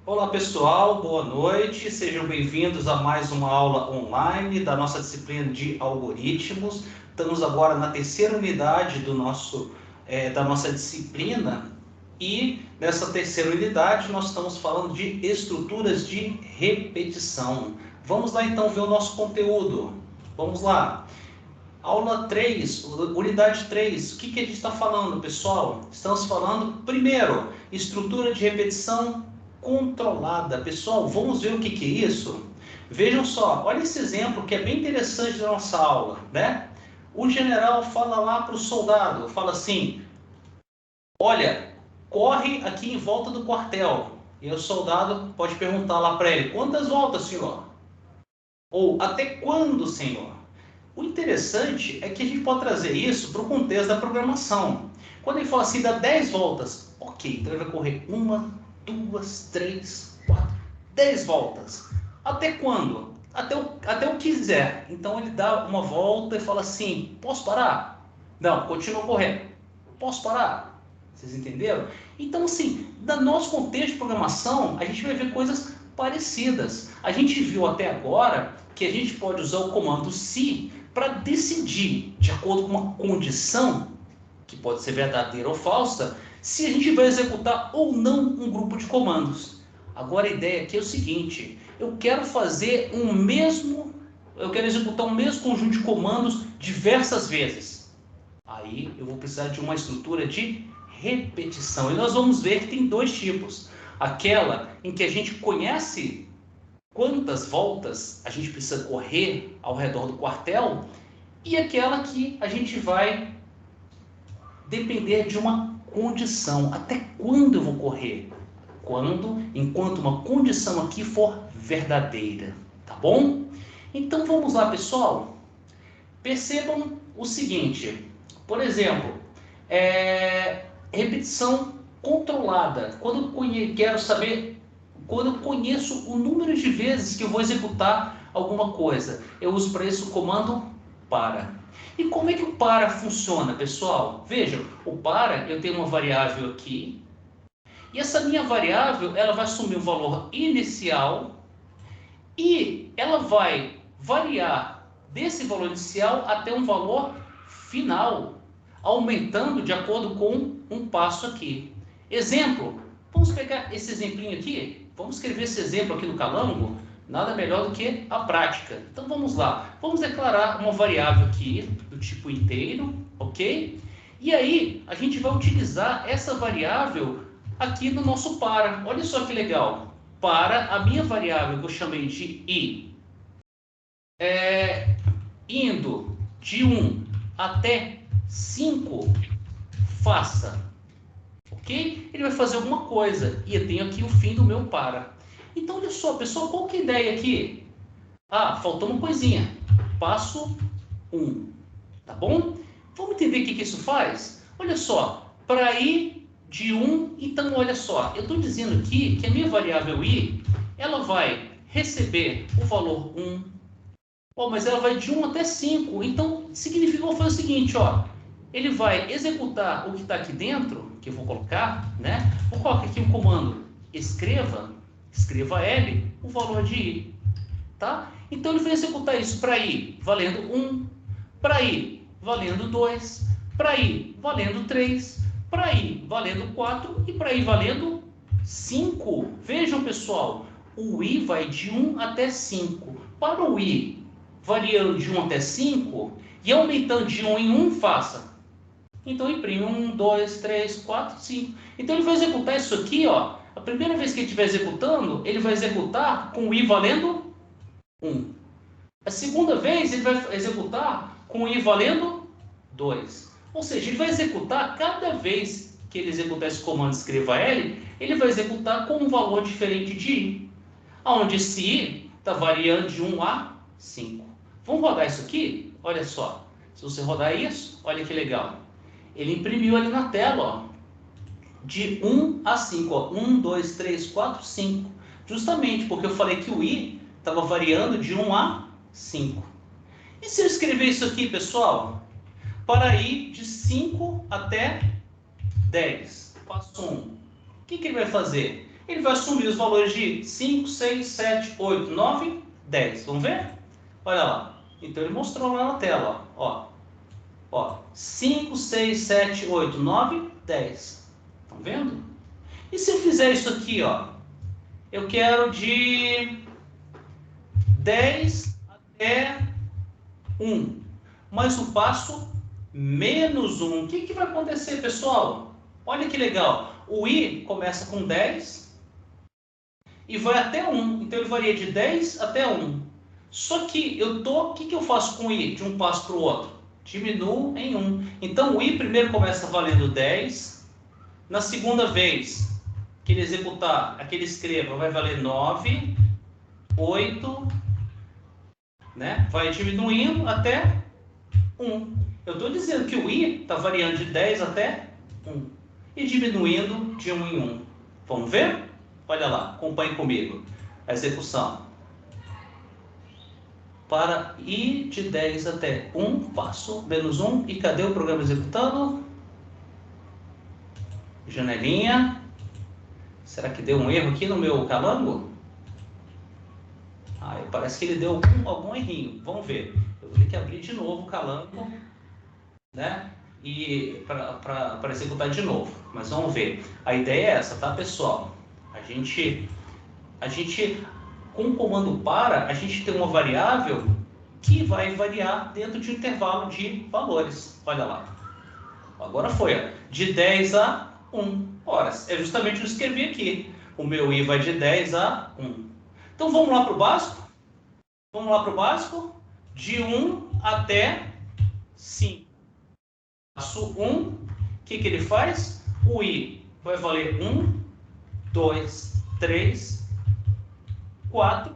Olá pessoal, boa noite, sejam bem-vindos a mais uma aula online da nossa disciplina de algoritmos. Estamos agora na terceira unidade da nossa disciplina e nessa terceira unidade nós estamos falando de estruturas de repetição. Vamos lá então ver o nosso conteúdo. Vamos lá. Aula 3, unidade 3, o que a gente está falando, pessoal? Estamos falando, primeiro, estrutura de repetição controlada. Pessoal, vamos ver o que é isso? Vejam só, olha esse exemplo que é bem interessante da nossa aula, né? O general fala lá para o soldado, fala assim, olha, corre aqui em volta do quartel. E o soldado pode perguntar lá para ele, quantas voltas, senhor? Ou, até quando, senhor? O interessante é que a gente pode trazer isso para o contexto da programação. Quando ele fala assim, dá 10 voltas, ok, então ele vai correr 1, 2, 3, 4, 10 voltas. Até quando? Até o quiser. Então ele dá uma volta e fala assim, posso parar? Não, continua correndo. Posso parar? Vocês entenderam? Então, assim, no nosso contexto de programação, a gente vai ver coisas parecidas. A gente viu até agora que a gente pode usar o comando se para decidir, de acordo com uma condição, que pode ser verdadeira ou falsa, se a gente vai executar ou não um grupo de comandos. Agora a ideia aqui é o seguinte, eu quero executar o mesmo conjunto de comandos diversas vezes. Aí eu vou precisar de uma estrutura de repetição. E nós vamos ver que tem dois tipos. Aquela em que a gente conhece quantas voltas a gente precisa correr ao redor do quartel e aquela que a gente vai depender de uma condição. Até quando eu vou correr? Enquanto uma condição aqui for verdadeira, tá bom? Então vamos lá, pessoal. Percebam o seguinte, por exemplo, repetição controlada. Quando eu conheço o número de vezes que eu vou executar alguma coisa, eu uso para isso o comando para. E como é que o para funciona, pessoal? Vejam, o para, eu tenho uma variável aqui, e essa minha variável, ela vai assumir um valor inicial, e ela vai variar desse valor inicial até um valor final, aumentando de acordo com um passo aqui. Exemplo, vamos pegar esse exemplinho aqui, vamos escrever esse exemplo aqui no calango, nada melhor do que a prática. Então vamos lá, vamos declarar uma variável aqui do tipo inteiro, ok? E aí a gente vai utilizar essa variável aqui no nosso para. Olha só que legal, para a minha variável que eu chamei de i, indo de 1 até 5, faça. Ok? Ele vai fazer alguma coisa. E eu tenho aqui o fim do meu para. Então, olha só, pessoal, qual que é a ideia aqui? Ah, faltou uma coisinha. Passo 1. Tá bom? Vamos entender o que isso faz? Olha só, para ir de 1, então olha só, eu estou dizendo aqui que a minha variável i, ela vai receber o valor 1. Oh, mas ela vai de 1 até 5. Então, significa que eu vou fazer o seguinte, ó. Ele vai executar o que está aqui dentro, que eu vou colocar, né? Vou colocar aqui um comando, escreva L, o valor de i, tá? Então ele vai executar isso para i valendo 1, para i valendo 2, para i valendo 3, para i valendo 4 e para i valendo 5. Vejam, pessoal, o i vai de 1 até 5. Para o i variando de 1 até 5 e aumentando de 1 em 1, faça. Então imprime 1, 2, 3, 4, 5. Então ele vai executar isso aqui, ó. A primeira vez que ele estiver executando, ele vai executar com o i valendo 1. A segunda vez ele vai executar com o i valendo 2. Ou seja, ele vai executar cada vez que ele executar esse comando escreva L, ele vai executar com um valor diferente de i. Onde esse i está variando de 1 a 5. Vamos rodar isso aqui? Olha só. Se você rodar isso, olha que legal. Ele imprimiu ali na tela, ó, de 1 a 5, ó, 1, 2, 3, 4, 5. Justamente porque eu falei que o i estava variando de 1 a 5. E se eu escrever isso aqui, pessoal? Para ir de 5 até 10. Passo 1. O que ele vai fazer? ele vai assumir os valores de 5, 6, 7, 8, 9, 10. Vamos ver? Olha lá. Então ele mostrou lá na tela, ó. Ó, 5, 6, 7, 8, 9, 10. Estão vendo? E se eu fizer isso aqui, ó? Eu quero de 10 até 1. Mas o passo menos 1. O que vai acontecer, pessoal? Olha que legal. O i começa com 10 e vai até 1. Então ele varia de 10 até 1. Só que o que eu faço com o i de um passo para o outro? Diminuo em 1. Então o i primeiro começa valendo 10. Na segunda vez que ele executar, que ele escreva, vai valer 9, 8, né? Vai diminuindo até 1. Eu estou dizendo que o i está variando de 10 até 1 e diminuindo de 1 em 1. Vamos ver? Olha lá, acompanhe comigo a execução. Para i de 10 até 1, passo menos 1. E cadê o programa executando? Janelinha. Será que deu um erro aqui no meu calango? Ah, parece que ele deu algum errinho. Vamos ver. Eu vou ter que abrir de novo o calango, né? E para executar de novo. Mas vamos ver. A ideia é essa, tá, pessoal? A gente com o comando para, a gente tem uma variável que vai variar dentro de um intervalo de valores. Olha lá. Agora foi, ó, de 10 a 1. Ora, é justamente o que eu escrevi aqui. O meu i vai de 10 a 1. Então vamos lá para o básico? Vamos lá para o básico? De 1 até 5. Passo 1, o que ele faz? O i vai valer 1, 2, 3, 4.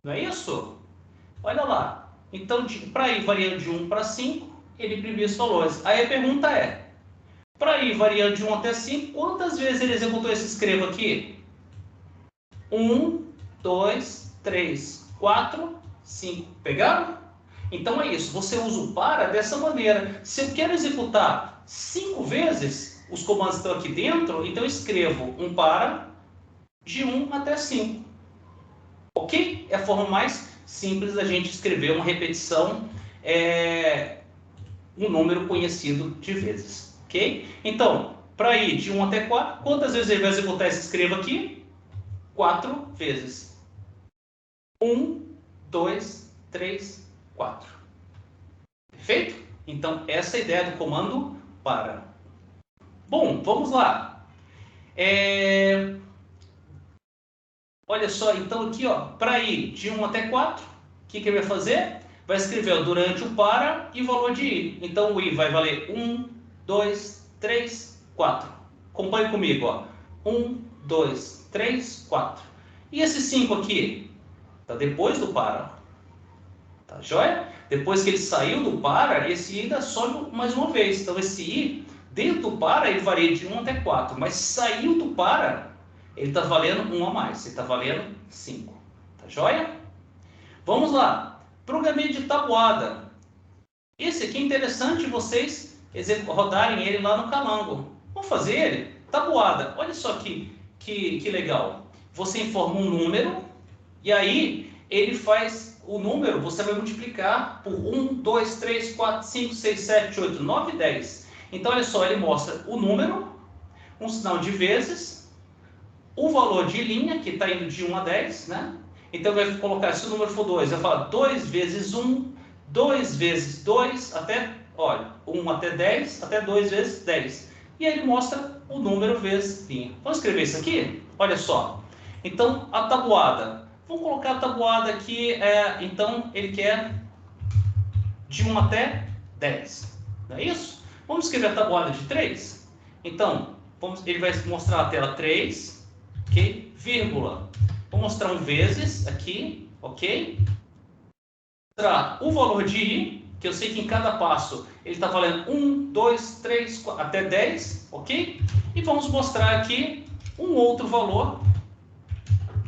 Não é isso? Olha lá. Então, para ir variando de 1 para 5, ele imprimiu os valores. Aí a pergunta é, para ir variando de 1 até 5, quantas vezes ele executou esse escrevo aqui? 1, 2, 3, 4, 5. Pegaram? Então é isso. Você usa o para dessa maneira. Se eu quero executar 5 vezes, os comandos estão aqui dentro, então eu escrevo um para de 1 até 5. Ok? É a forma mais simples da gente escrever uma repetição, um número conhecido de vezes. Ok? Então, para ir de 1 até 4, quantas vezes ele vai executar esse escrevo aqui? 4 vezes. 1, 2, 3, 4. Perfeito? Então, essa é a ideia do comando para. Bom, vamos lá. Olha só, então aqui, ó, para ir de 1 até 4, o que ele vai fazer? Vai escrever, ó, durante o para e o valor de i. Então o i vai valer 1, 2, 3, 4. Acompanhe comigo, ó. 1, 2, 3, 4. E esse 5 aqui? Está depois do para. Tá joia? Depois que ele saiu do para, esse i ainda sobe mais uma vez. Então esse i, dentro do para, ele varia de 1 até 4. Mas saiu do para, ele está valendo 1 a mais. Ele está valendo 5. Tá joia? Vamos lá. Programinha de tabuada. Esse aqui é interessante vocês rodarem ele lá no Calango. Vamos fazer ele? Tabuada. Olha só que legal. Você informa um número e aí ele faz o número, você vai multiplicar por 1, 2, 3, 4, 5, 6, 7, 8, 9, 10. Então, olha só, ele mostra o número, um sinal de vezes, o valor de linha, que está indo de 1 a 10, né? Então, vai colocar, se o número for 2, vai falar 2 vezes 1, 2 vezes 2, até, olha, 1 até 10, até 2 vezes 10. E aí ele mostra o número vezes linha. Vamos escrever isso aqui? Olha só. Então, a tabuada. Vamos colocar a tabuada aqui, então, ele quer de 1 até 10. Não é isso? Vamos escrever a tabuada de 3? Então, ele vai mostrar a tela 3, ok? Vírgula. Vou mostrar um vezes aqui, ok? Mostrar o valor de i, que eu sei que em cada passo ele está valendo 1, 2, 3, 4, até 10, ok? E vamos mostrar aqui um outro valor,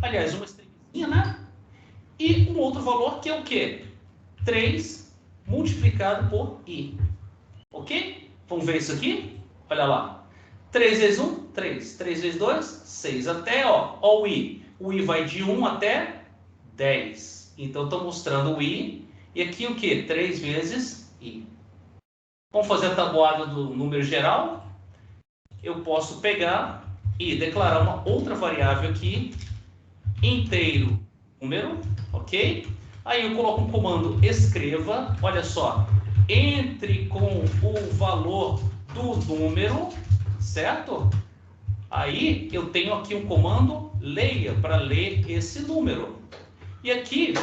aliás, uma estrelinha, né? E um outro valor que é o quê? 3 multiplicado por i, ok? Vamos ver isso aqui? Olha lá. 3 vezes 1, 3. 3 vezes 2, 6. Até, ó o i. O i vai de 1 até 10. Então, estou mostrando o i. E aqui o que? 3 vezes i. Vamos fazer a tabuada do número geral. Eu posso pegar e declarar uma outra variável aqui, inteiro número, ok? Aí eu coloco um comando escreva, olha só, entre com o valor do número, certo? Aí eu tenho aqui um comando leia, para ler esse número. E aqui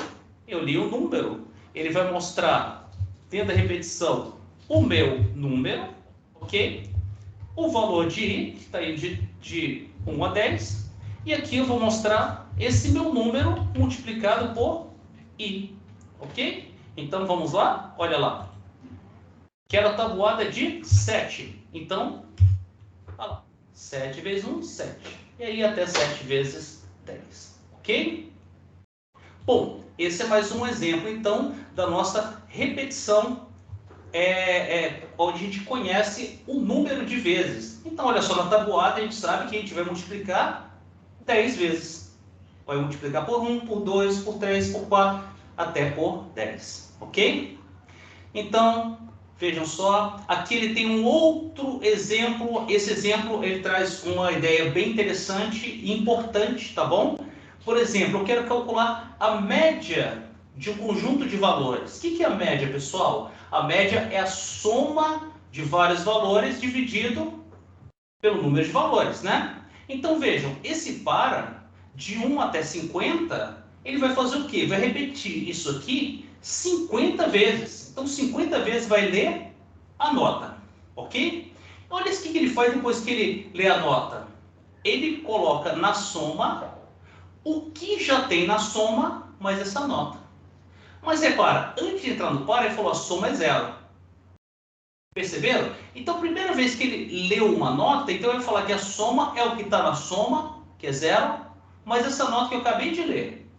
eu li o número, ele vai mostrar dentro da repetição o meu número, ok? O valor de i, que está aí de 1 a 10. E aqui eu vou mostrar esse meu número multiplicado por i, ok? Então vamos lá, olha lá. Quero a tabuada de 7. Então, olha lá. 7 vezes 1, 7. E aí até 7 vezes 10, ok? Bom, esse é mais um exemplo, então, da nossa repetição, onde a gente conhece o número de vezes. Então, olha só, na tabuada a gente sabe que a gente vai multiplicar 10 vezes. Vai multiplicar por 1, por 2, por 3, por 4, até por 10, ok? Então, vejam só, aqui ele tem um outro exemplo. Esse exemplo ele traz uma ideia bem interessante e importante, tá bom? Por exemplo, eu quero calcular a média de um conjunto de valores. O que é a média, pessoal? A média é a soma de vários valores dividido pelo número de valores, né? Então vejam, esse para de 1 até 50, ele vai fazer o quê? Vai repetir isso aqui 50 vezes. Então 50 vezes vai ler a nota, ok? Olha o que ele faz depois que ele lê a nota. Ele coloca na soma o que já tem na soma, mais essa nota. Mas repara, antes de entrar no par, ele falou a soma é zero. Perceberam? Então, a primeira vez que ele leu uma nota, então ele vai falar que a soma é o que está na soma, que é zero, mais essa nota que eu acabei de ler.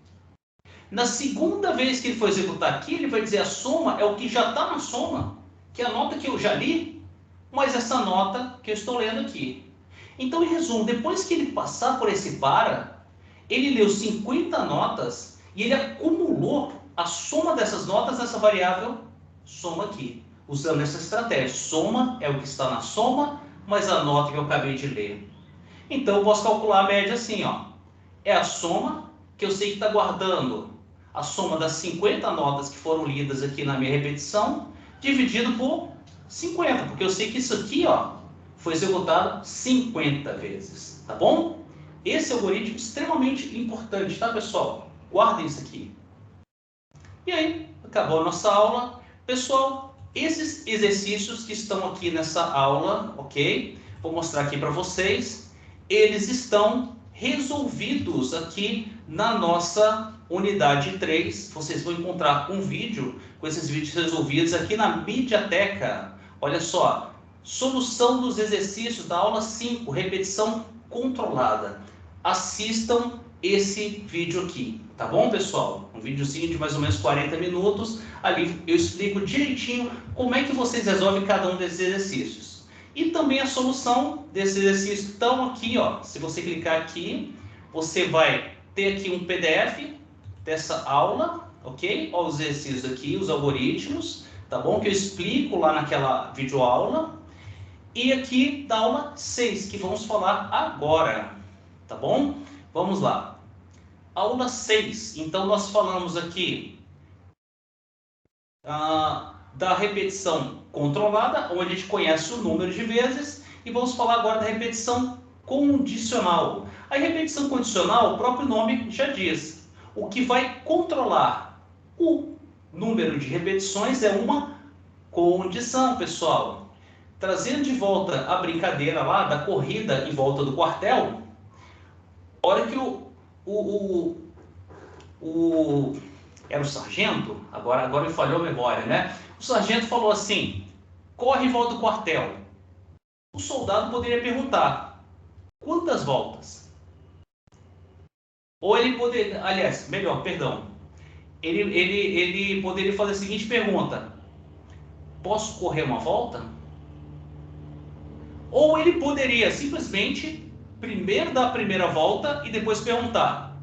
Na segunda vez que ele for executar aqui, ele vai dizer a soma é o que já está na soma, que é a nota que eu já li, mais essa nota que eu estou lendo aqui. Então, em resumo, depois que ele passar por esse para, ele leu 50 notas e ele acumulou a soma dessas notas nessa variável soma aqui, usando essa estratégia. Soma é o que está na soma, mais a nota que eu acabei de ler. Então, eu posso calcular a média assim, ó. É a soma que eu sei que está guardando a soma das 50 notas que foram lidas aqui na minha repetição, dividido por 50, porque eu sei que isso aqui, ó, foi executado 50 vezes, tá bom? Esse algoritmo é extremamente importante, tá, pessoal? Guardem isso aqui. E aí, acabou a nossa aula. Pessoal, esses exercícios que estão aqui nessa aula, ok? Vou mostrar aqui para vocês. Eles estão resolvidos aqui na nossa unidade 3. Vocês vão encontrar um vídeo com esses vídeos resolvidos aqui na Mediateca. Olha só, solução dos exercícios da aula 5, repetição controlada. Assistam esse vídeo aqui, tá bom, pessoal? Um videozinho de mais ou menos 40 minutos. Ali eu explico direitinho como é que vocês resolvem cada um desses exercícios. E também a solução desses exercícios estão aqui, ó. Se você clicar aqui, você vai ter aqui um PDF dessa aula, ok? Ó, os exercícios aqui, os algoritmos, tá bom? Que eu explico lá naquela videoaula. E aqui da aula 6, que vamos falar agora, tá bom? Vamos lá. Aula 6. Então, nós falamos aqui da repetição controlada, onde a gente conhece o número de vezes, e vamos falar agora da repetição condicional. A repetição condicional, o próprio nome já diz. O que vai controlar o número de repetições é uma condição, pessoal. Trazendo de volta a brincadeira lá da corrida em volta do quartel, a hora que era o sargento, agora me falhou a memória, né? O sargento falou assim, corre em volta do quartel. O soldado poderia perguntar, quantas voltas? Ou ele poderia, aliás, melhor, perdão. Ele poderia fazer a seguinte pergunta, posso correr uma volta? Ou ele poderia simplesmente primeiro dar a primeira volta e depois perguntar: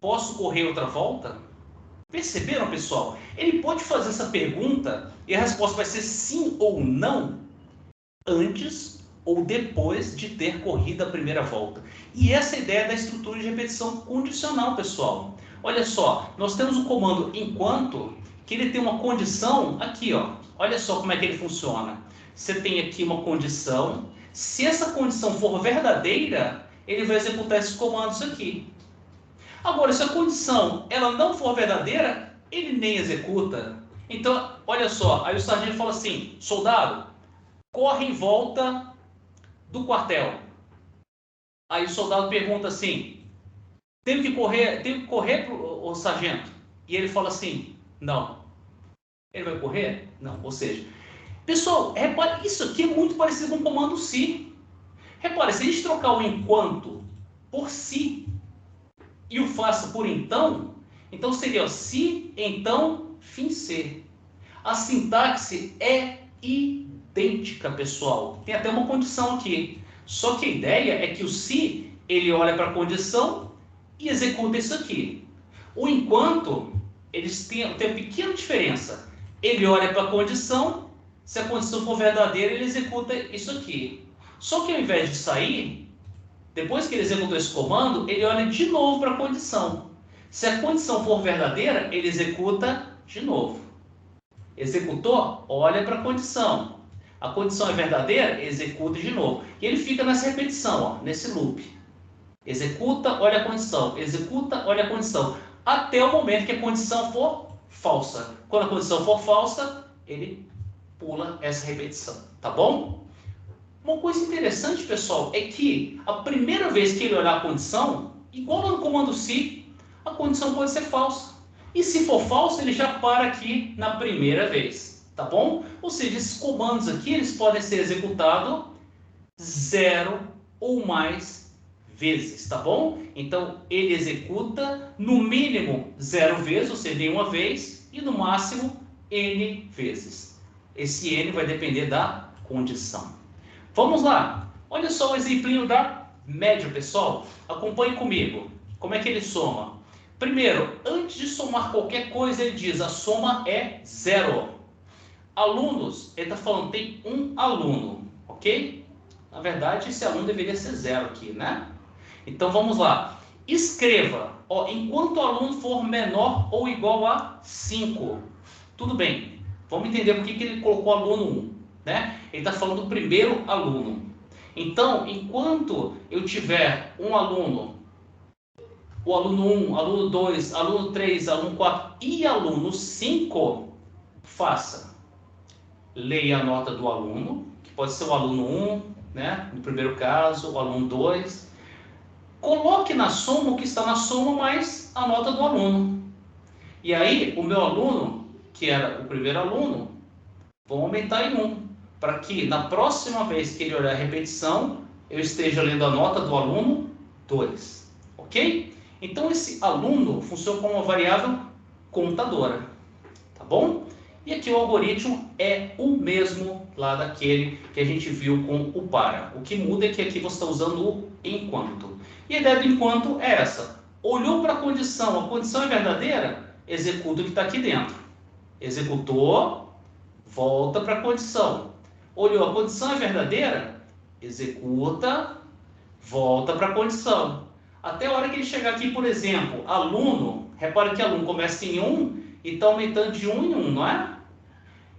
posso correr outra volta? Perceberam, pessoal? Ele pode fazer essa pergunta e a resposta vai ser sim ou não antes ou depois de ter corrido a primeira volta. E essa é a ideia da estrutura de repetição condicional, pessoal. Olha só, nós temos o comando enquanto, que ele tem uma condição aqui, ó. Olha só como é que ele funciona. Você tem aqui uma condição. Se essa condição for verdadeira, ele vai executar esses comandos aqui. Agora, se a condição ela não for verdadeira, ele nem executa. Então, olha só, aí o sargento fala assim: soldado, corre em volta do quartel. Aí o soldado pergunta assim: tenho que correr o sargento? E ele fala assim: não. Ele vai correr? Não. Ou seja, pessoal, repare, isso aqui é muito parecido com o comando se. Repare, se a gente trocar o enquanto por se e o faça por então, então seria se, então, fim ser. A sintaxe é idêntica, pessoal. Tem até uma condição aqui. Só que a ideia é que o se, ele olha para a condição e executa isso aqui. O enquanto, eles têm uma pequena diferença. Ele olha para a condição, se a condição for verdadeira, ele executa isso aqui. Só que ao invés de sair, depois que ele executou esse comando, ele olha de novo para a condição. Se a condição for verdadeira, ele executa de novo. Executou, olha para a condição. A condição é verdadeira, executa de novo. E ele fica nessa repetição, ó, nesse loop. Executa, olha a condição. Executa, olha a condição. Até o momento que a condição for falsa. Quando a condição for falsa, ele pula essa repetição. Tá bom? Uma coisa interessante, pessoal, é que a primeira vez que ele olhar a condição, igual no comando se, a condição pode ser falsa. E se for falsa, ele já para aqui na primeira vez, tá bom? Ou seja, esses comandos aqui, eles podem ser executados 0 ou mais vezes, tá bom? Então, ele executa no mínimo 0 vezes, ou seja, uma vez, e no máximo n vezes. Esse n vai depender da condição. Vamos lá, olha só o exemplinho da média, pessoal. Acompanhe comigo. Como é que ele soma? Primeiro, antes de somar qualquer coisa, ele diz a soma é 0. Alunos, ele está falando tem um aluno, ok? Na verdade, esse aluno deveria ser 0 aqui, né? Então vamos lá. Escreva, ó, enquanto o aluno for menor ou igual a 5. Tudo bem, vamos entender por que ele colocou aluno 1. Né? Ele está falando do primeiro aluno. Então, enquanto eu tiver um aluno, o aluno 1, aluno 2, aluno 3, aluno 4 e aluno 5, faça. Leia a nota do aluno, que pode ser o aluno 1, né? No primeiro caso, o aluno 2. Coloque na soma o que está na soma mais a nota do aluno. E aí, o meu aluno, que era o primeiro aluno, vou aumentar em 1. Para que na próxima vez que ele olhar a repetição, eu esteja lendo a nota do aluno 2. Ok? Então, esse aluno funciona como uma variável contadora. Tá bom? E aqui o algoritmo é o mesmo lá daquele que a gente viu com o para. O que muda é que aqui você está usando o enquanto. E a ideia do enquanto é essa. Olhou para a condição é verdadeira? Executa o que está aqui dentro. Executou, volta para a condição. Olhou, a condição é verdadeira? Executa, volta para a condição. Até a hora que ele chegar aqui, por exemplo, aluno, repare que aluno começa em 1 e está aumentando de 1 em 1, não é?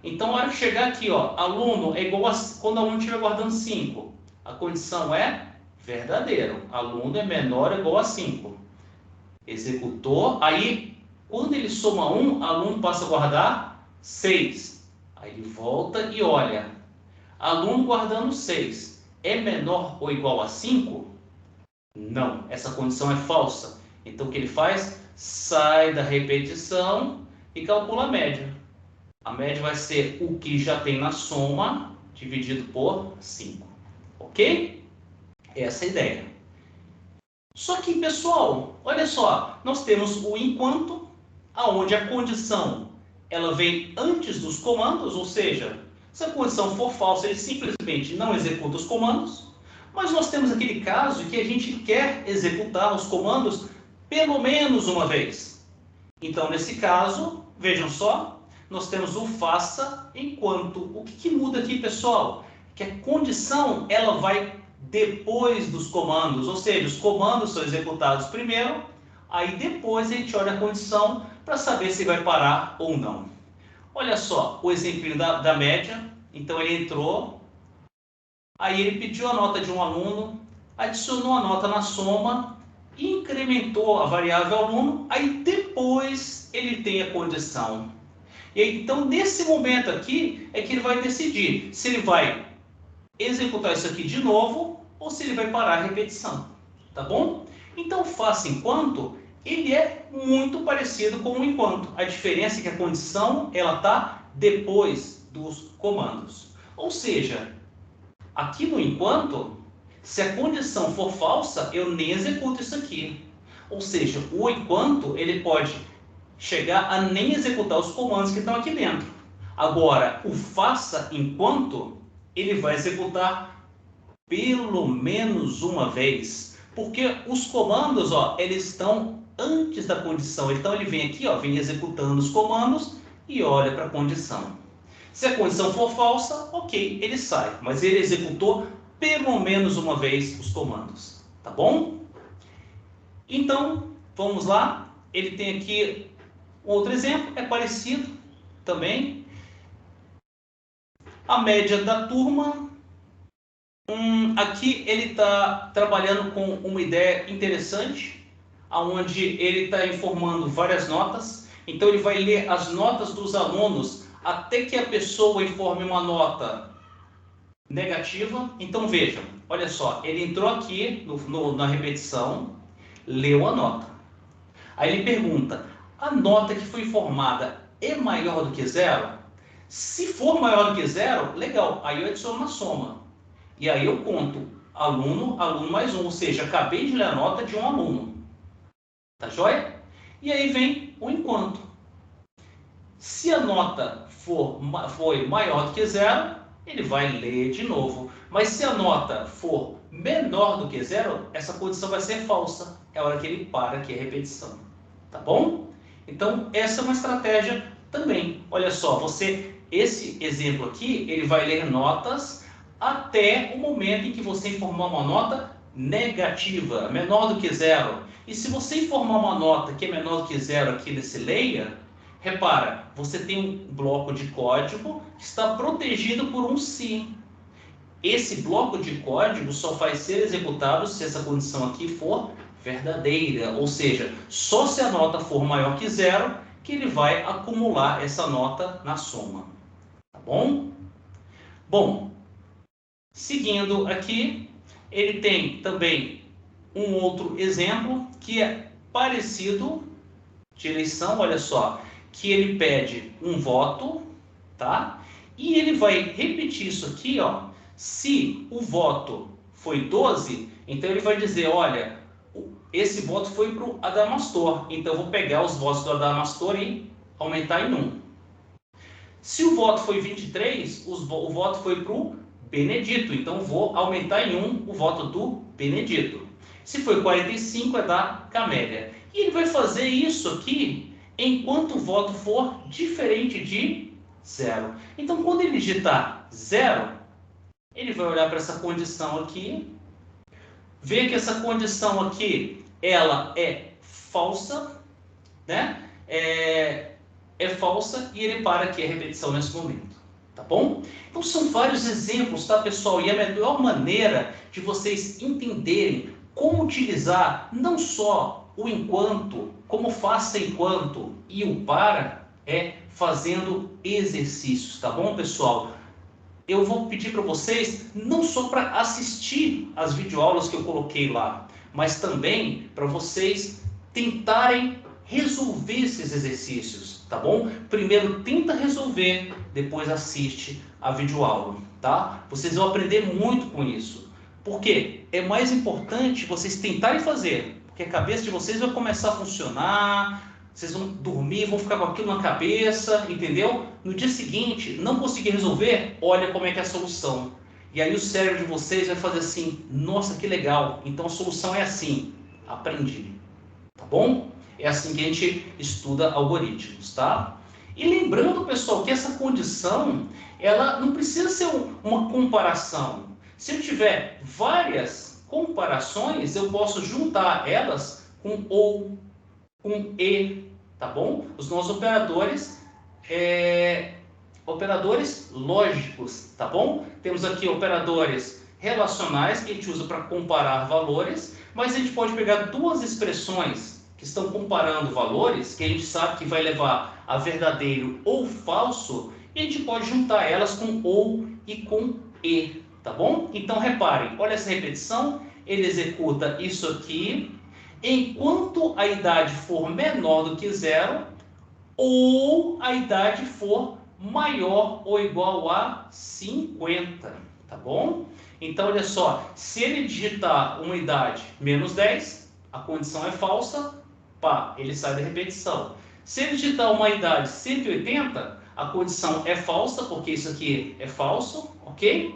Então, a hora que chegar aqui, ó, aluno é igual a, quando o aluno estiver guardando 5, a condição é verdadeiro. Aluno é menor ou igual a 5. Executou, aí, quando ele soma 1, aluno passa a guardar 6. Aí ele volta e olha. Aluno guardando 6 é menor ou igual a 5? Não, essa condição é falsa. Então o que ele faz? Sai da repetição e calcula a média. A média vai ser o que já tem na soma dividido por 5. Ok? Essa é a ideia. Só que, pessoal, olha só, nós temos o enquanto, aonde a condição ela vem antes dos comandos, ou seja, Se a condição for falsa, ele simplesmente não executa os comandos. Mas nós temos aquele caso que a gente quer executar os comandos pelo menos uma vez. Então, nesse caso, vejam só, nós temos o faça enquanto. O que muda aqui, pessoal? Que a condição ela vai depois dos comandos, ou seja, os comandos são executados primeiro, aí depois a gente olha a condição para saber se vai parar ou não. Olha só o exemplo da média. Então ele entrou, aí ele pediu a nota de um aluno, adicionou a nota na soma, incrementou a variável aluno, aí depois ele tem a condição. E aí, então nesse momento aqui é que ele vai decidir se ele vai executar isso aqui de novo ou se ele vai parar a repetição, tá bom? Então o faça enquanto ele é muito parecido com o enquanto. A diferença é que a condição ela está depois dos comandos. Ou seja, aqui no enquanto, se a condição for falsa, eu nem executo isso aqui. Ou seja, o enquanto ele pode chegar a nem executar os comandos que estão aqui dentro. Agora, o faça enquanto ele vai executar pelo menos uma vez, porque os comandos, ó, eles estão antes da condição. Então ele vem aqui, ó, vem executando os comandos e olha para a condição. Se a condição for falsa, ok, ele sai, mas ele executou pelo menos uma vez os comandos, tá bom? Então, vamos lá. Ele tem aqui outro exemplo, é parecido também. A média da turma. Aqui ele está trabalhando com uma ideia interessante, onde ele está informando várias notas. Então ele vai ler as notas dos alunos até que a pessoa informe uma nota negativa. Então vejam, olha só, ele entrou aqui na repetição, leu a nota. Aí ele pergunta, a nota que foi informada é maior do que zero? Se for maior do que zero, legal, aí eu adiciono na soma. E aí eu conto aluno, aluno mais um, ou seja, acabei de ler a nota de um aluno. Tá joia? E aí vem o enquanto. Se a nota foi maior do que zero, ele vai ler de novo. Mas se a nota for menor do que zero, essa condição vai ser falsa. É a hora que ele para aqui a repetição. Tá bom? Então, essa é uma estratégia também. Olha só, esse exemplo aqui, ele vai ler notas até o momento em que você informar uma nota negativa, menor do que zero. E se você informar uma nota que é menor do que zero aqui nesse layer, repara, você tem um bloco de código que está protegido por um se. Esse bloco de código só vai ser executado se essa condição aqui for verdadeira, ou seja, só se a nota for maior que zero que ele vai acumular essa nota na soma. Tá bom? Bom, seguindo aqui, ele tem também um outro exemplo que é parecido de eleição, olha só, que ele pede um voto, tá? E ele vai repetir isso aqui, ó. Se o voto foi 12, então ele vai dizer, olha, esse voto foi para o Adamastor, então eu vou pegar os votos do Adamastor e aumentar em 1. Se o voto foi 23, o voto foi para o Benedito, então vou aumentar em 1 o voto do Benedito. Se foi 45, é da Camélia. E ele vai fazer isso aqui enquanto o voto for diferente de 0. Então, quando ele digitar 0, ele vai olhar para essa condição aqui, ver que essa condição aqui, ela é falsa, né? É falsa e ele para aqui a repetição nesse momento, tá bom? Então são vários exemplos, tá, pessoal? E a melhor maneira de vocês entenderem como utilizar não só o enquanto, como faça enquanto e o para, é fazendo exercícios, tá bom, pessoal? Eu vou pedir para vocês não só para assistir as videoaulas que eu coloquei lá, mas também para vocês tentarem resolver esses exercícios, tá bom? Primeiro tenta resolver, depois assiste a videoaula, tá? Vocês vão aprender muito com isso. Por quê? É mais importante vocês tentarem fazer, porque a cabeça de vocês vai começar a funcionar, Vocês vão dormir, vão ficar com aquilo na cabeça, entendeu? No dia seguinte, não conseguir resolver, olha como é que é a solução. E aí o cérebro de vocês vai fazer assim, nossa, que legal, então a solução é assim, aprendi, tá bom? É assim que a gente estuda algoritmos, tá? E lembrando, pessoal, que essa condição, ela não precisa ser uma comparação. Se eu tiver várias comparações, eu posso juntar elas com ou, com e, tá bom? Os nossos operadores lógicos, tá bom? Temos aqui operadores relacionais que a gente usa para comparar valores, mas a gente pode pegar duas expressões que estão comparando valores, que a gente sabe que vai levar a verdadeiro ou falso, e a gente pode juntar elas com ou e com e, tá bom? Então reparem, olha essa repetição, ele executa isso aqui, enquanto a idade for menor do que 0, ou a idade for maior ou igual a 50, tá bom? Então, olha só, se ele digitar uma idade menos 10, a condição é falsa, pá, ele sai da repetição. Se ele digitar uma idade 180, a condição é falsa, porque isso aqui é falso, ok?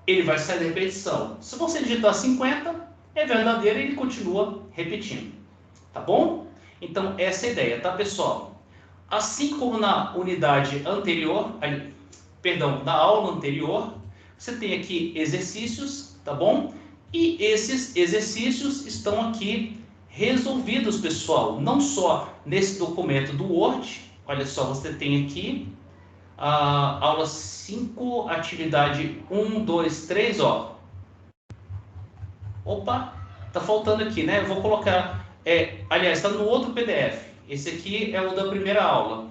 Ele vai sair da repetição. Se você digitar 50, é verdadeiro e ele continua repetindo, tá bom? Então, essa é a ideia, tá, pessoal? Assim como na unidade anterior, perdão, na aula anterior, você tem aqui exercícios, tá bom? E esses exercícios estão aqui resolvidos, pessoal. Não só nesse documento do Word, olha só, você tem aqui a aula 5, atividade 1, 2, 3, ó. Opa, tá faltando aqui, né? Eu vou colocar, aliás, está no outro PDF. Esse aqui é o da primeira aula.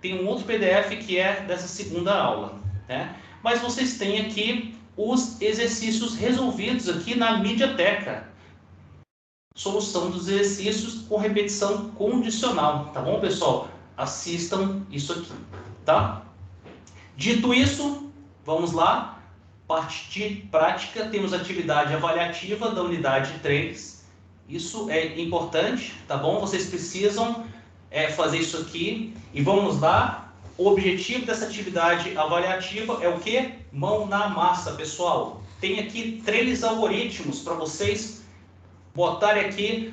Tem um outro PDF que é dessa segunda aula, né? Mas vocês têm aqui os exercícios resolvidos aqui na Mediateca. Solução dos exercícios com repetição condicional, tá bom, pessoal? Assistam isso aqui, tá? Dito isso, vamos lá. Parte de prática, temos atividade avaliativa da unidade 3. Isso é importante, tá bom? Vocês precisam fazer isso aqui. E vamos lá. O objetivo dessa atividade avaliativa é o quê? Mão na massa, pessoal. Tem aqui 3 algoritmos para vocês botarem aqui,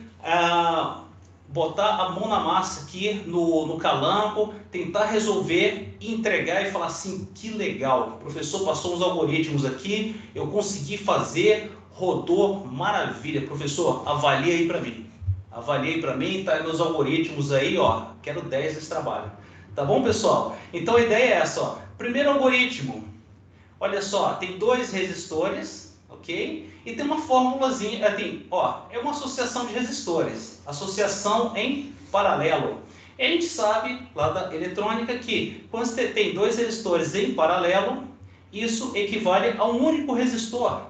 botar a mão na massa aqui no calampo, tentar resolver, entregar e falar assim, que legal, o professor passou uns algoritmos aqui, eu consegui fazer, rodou, maravilha, professor, avalie aí para mim. Avalie para mim, tá meus algoritmos aí, ó, quero 10 nesse trabalho. Tá bom, pessoal? Então a ideia é essa, ó. Primeiro algoritmo, olha só, tem 2 resistores, ok? E tem uma formulazinha, é uma associação de resistores, associação em paralelo. E a gente sabe, lá da eletrônica, que quando você tem 2 resistores em paralelo, isso equivale a um único resistor,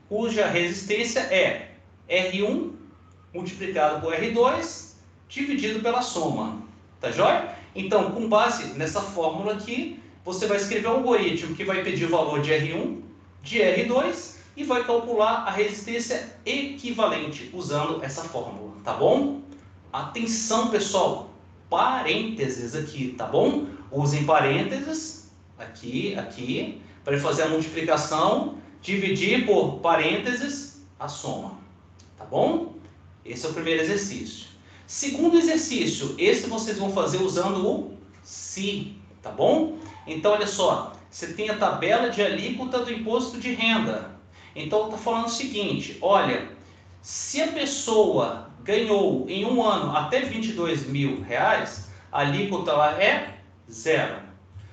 cuja resistência é R1 multiplicado por R2, dividido pela soma. Tá joia? Então, com base nessa fórmula aqui, você vai escrever um algoritmo que vai pedir o valor de R1, de R2, e vai calcular a resistência equivalente, usando essa fórmula, tá bom? Atenção, pessoal, parênteses aqui, tá bom? Usem parênteses, aqui, para fazer a multiplicação, dividir por parênteses a soma, tá bom? Esse é o primeiro exercício. Segundo exercício, esse vocês vão fazer usando o SI, tá bom? Então, olha só, você tem a tabela de alíquota do imposto de renda. Então, está falando o seguinte, olha, se a pessoa ganhou em um ano até R$22.000, a alíquota lá é 0.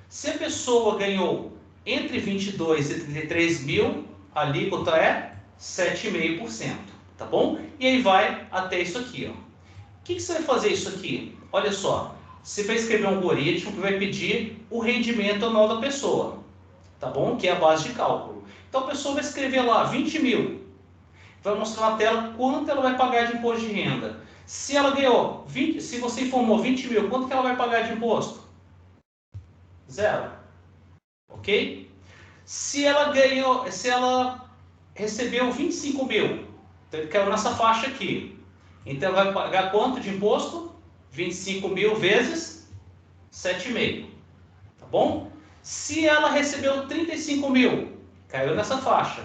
Se a pessoa ganhou entre 22 e 33 mil, a alíquota é 7,5%, tá bom? E aí vai até isso aqui, ó. O que você vai fazer isso aqui? Olha só, você vai escrever um algoritmo que vai pedir o rendimento anual da pessoa, tá bom? Que é a base de cálculo. Então a pessoa vai escrever lá 20 mil, vai mostrar na tela quanto ela vai pagar de imposto de renda. Se ela ganhou 20, se você informou 20 mil, quanto que ela vai pagar de imposto? 0. Ok? Se ela recebeu 25 mil, então ele caiu nessa faixa aqui. Então ela vai pagar quanto de imposto? 25 mil vezes 7,5. Tá bom? Se ela recebeu 35 mil, caiu nessa faixa.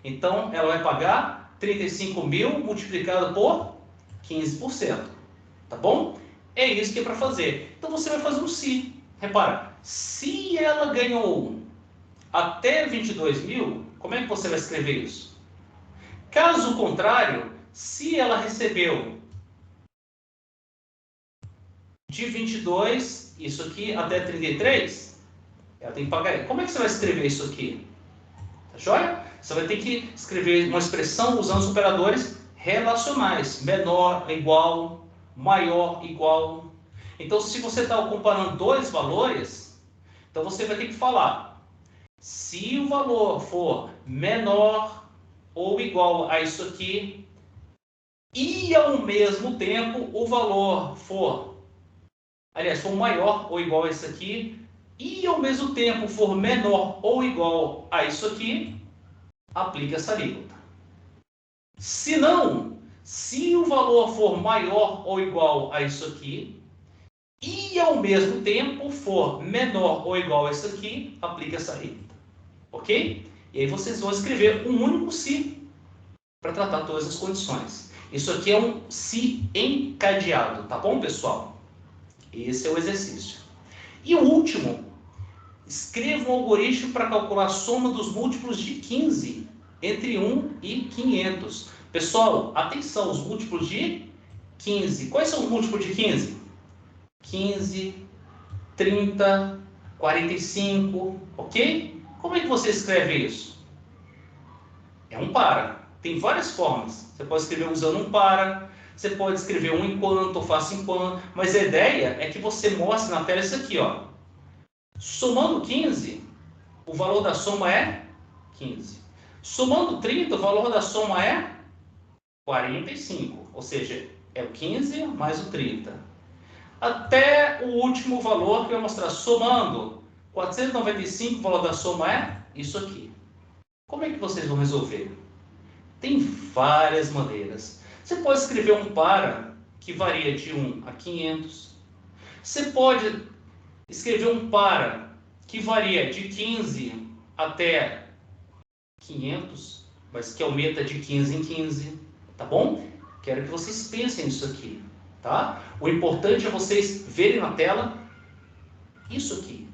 Então, ela vai pagar 35 mil multiplicado por 15%. Tá bom? É isso que é para fazer. Então, você vai fazer um se. Repara, se ela ganhou até 22 mil, como é que você vai escrever isso? Caso contrário, se ela recebeu de 22, isso aqui, até 33, ela tem que pagar. Como é que você vai escrever isso aqui? Tá joia? Você vai ter que escrever uma expressão usando os operadores relacionais. Menor, igual, maior, igual. Então, se você está comparando dois valores, então você vai ter que falar. Se o valor for menor ou igual a isso aqui, e ao mesmo tempo o valor for maior ou igual a isso aqui, e ao mesmo tempo for menor ou igual a isso aqui, aplique essa alíquota. Se não, se o valor for maior ou igual a isso aqui, e ao mesmo tempo for menor ou igual a isso aqui, aplique essa alíquota. Ok? E aí vocês vão escrever um único se para tratar todas as condições. Isso aqui é um se encadeado, tá bom, pessoal? Esse é o exercício. E o último, escreva um algoritmo para calcular a soma dos múltiplos de 15 entre 1 e 500. Pessoal, atenção, os múltiplos de 15. Quais são os múltiplos de 15? 15, 30, 45, ok? Como é que você escreve isso? É um para. Tem várias formas. Você pode escrever usando um para, você pode escrever um enquanto ou faça enquanto, mas a ideia é que você mostre na tela isso aqui, ó. Somando 15, o valor da soma é 15. Somando 30, o valor da soma é 45, ou seja, é o 15 mais o 30. Até o último valor que eu vou mostrar, somando 495, o valor da soma é isso aqui. Como é que vocês vão resolver? Tem várias maneiras. Você pode escrever um para que varia de 1 a 500. Você pode escrever um para que varia de 15 até 500, mas que aumenta de 15 em 15, tá bom? Quero que vocês pensem nisso aqui, tá? O importante é vocês verem na tela isso aqui.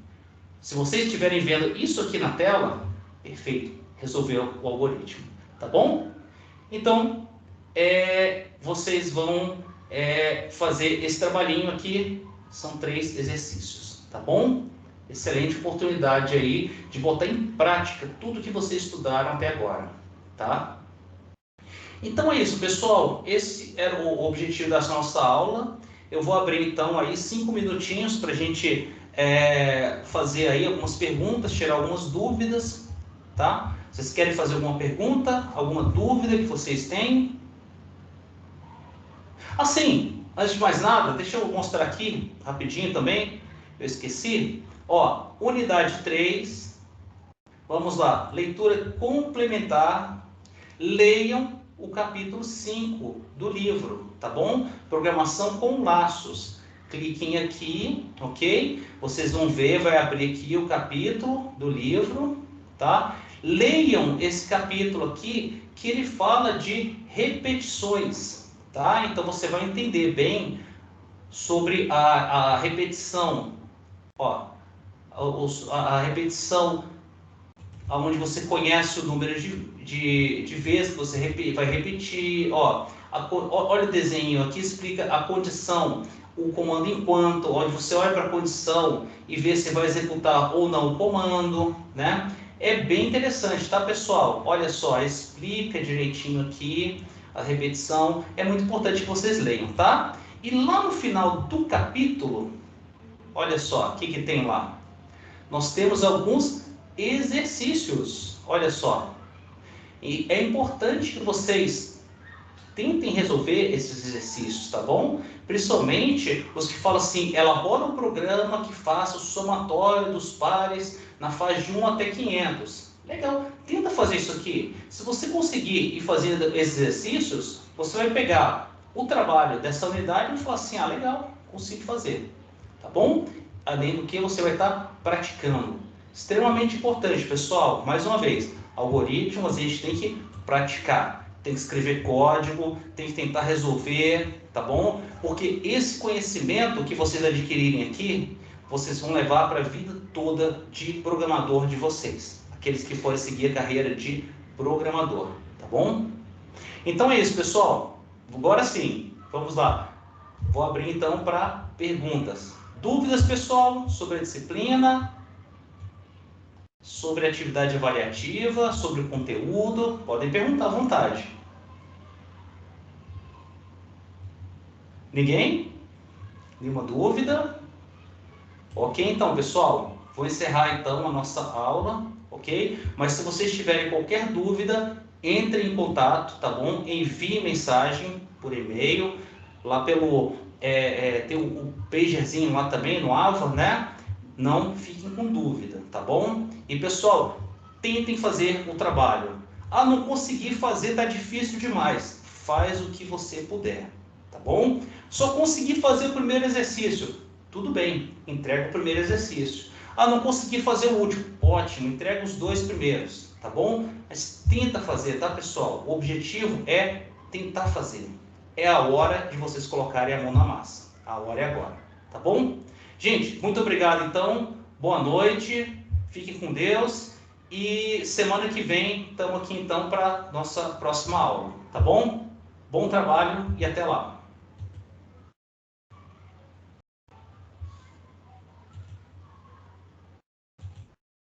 Se vocês estiverem vendo isso aqui na tela, perfeito, resolveu o algoritmo, tá bom? Então, vocês vão fazer esse trabalhinho aqui, são 3 exercícios, tá bom? Excelente oportunidade aí de botar em prática tudo que vocês estudaram até agora, tá? Então é isso, pessoal. Esse era o objetivo da nossa aula. Eu vou abrir então aí 5 minutinhos para a gente fazer aí algumas perguntas, tirar algumas dúvidas, tá? Vocês querem fazer alguma pergunta, alguma dúvida que vocês têm? Assim, antes de mais nada, deixa eu mostrar aqui rapidinho também. Eu esqueci. Ó, unidade 3. Vamos lá. Leitura complementar. Leiam o capítulo 5 do livro, tá bom? Programação com laços. Cliquem aqui, ok? Vocês vão ver, vai abrir aqui o capítulo do livro, tá? Leiam esse capítulo aqui, que ele fala de repetições, tá? Então você vai entender bem sobre a repetição, ó, a repetição onde você conhece o número de vezes que você vai repetir, ó, olha o desenho aqui, explica a condição, o comando enquanto, onde você olha para a condição e vê se vai executar ou não o comando, né? É bem interessante, tá, pessoal? Olha só, explica direitinho aqui a repetição, é muito importante que vocês leiam, tá? E lá no final do capítulo, olha só, o que tem lá? Nós temos alguns exercícios, olha só. E é importante que vocês tentem resolver esses exercícios, tá bom? Principalmente os que falam assim, elabora um programa que faça o somatório dos pares na fase de 1 até 500. Legal, tenta fazer isso aqui. Se você conseguir ir fazendo esses exercícios, você vai pegar o trabalho dessa unidade e falar assim, ah, legal, consigo fazer, tá bom? Além do que você vai estar praticando. Extremamente importante, pessoal. Mais uma vez, algoritmos a gente tem que praticar, tem que escrever código, tem que tentar resolver, tá bom? Porque esse conhecimento que vocês adquirirem aqui, vocês vão levar para a vida toda de programador de vocês, aqueles que forem seguir a carreira de programador, tá bom? Então é isso, pessoal. Agora sim, vamos lá. Vou abrir então para perguntas. Dúvidas, pessoal, sobre a disciplina, sobre a atividade avaliativa, sobre o conteúdo? Podem perguntar à vontade. Ninguém? Nenhuma dúvida? Ok, então, pessoal, vou encerrar então a nossa aula, ok? Mas se vocês tiverem qualquer dúvida, entre em contato, tá bom? Envie mensagem por e-mail, lá pelo... tem o pagerzinho lá também no Ava, né? Não fiquem com dúvida, tá bom? E, pessoal, tentem fazer o trabalho. Ah, não consegui fazer, tá difícil demais. Faz o que você puder, tá bom? Só consegui fazer o primeiro exercício. Tudo bem, entrega o primeiro exercício. Ah, não consegui fazer o último. Ótimo, entrega os 2 primeiros, tá bom? Mas tenta fazer, tá, pessoal? O objetivo é tentar fazer. É a hora de vocês colocarem a mão na massa. A hora é agora, tá bom? Gente, muito obrigado então. Boa noite. Fiquem com Deus. E semana que vem estamos aqui então para nossa próxima aula, tá bom? Bom trabalho e até lá.